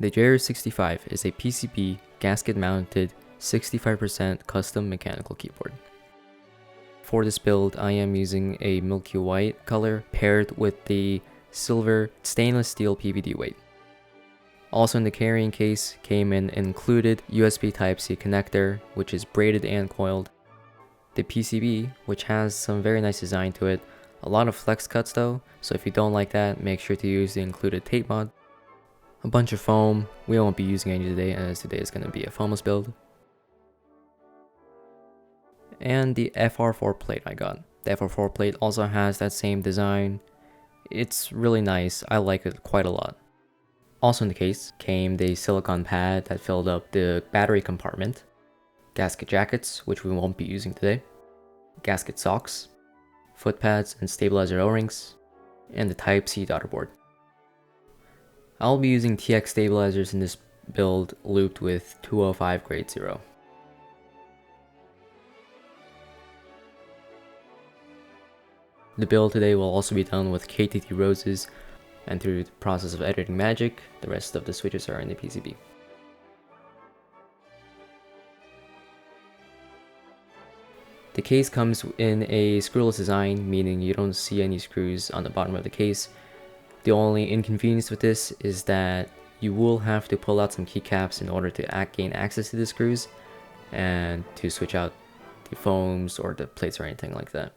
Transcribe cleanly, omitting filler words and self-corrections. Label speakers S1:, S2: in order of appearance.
S1: The jris65 is a PCB gasket-mounted 65% custom mechanical keyboard. For this build, I am using a milky white color paired with the silver stainless steel PVD weight. Also in the carrying case came an included USB Type-C connector, which is braided and coiled. The PCB, which has some very nice design to it, a lot of flex cuts though, so if you don't like that, make sure to use the included tape mod. A bunch of foam, we won't be using any today as today is going to be a foamless build. And the FR4 plate I got. The FR4 plate also has that same design. It's really nice, I like it quite a lot. Also in the case came the silicone pad that filled up the battery compartment, gasket jackets, which we won't be using today, gasket socks, foot pads and stabilizer O-rings, and the Type-C daughter board. I'll be using TX stabilizers in this build looped with 205 grade 0. The build today will also be done with KTT roses, and through the process of editing magic, the rest of the switches are in the PCB. The case comes in a screwless design, meaning you don't see any screws on the bottom of the case. The only inconvenience with this is that you will have to pull out some keycaps in order to gain access to the screws and to switch out the foams or the plates or anything like that.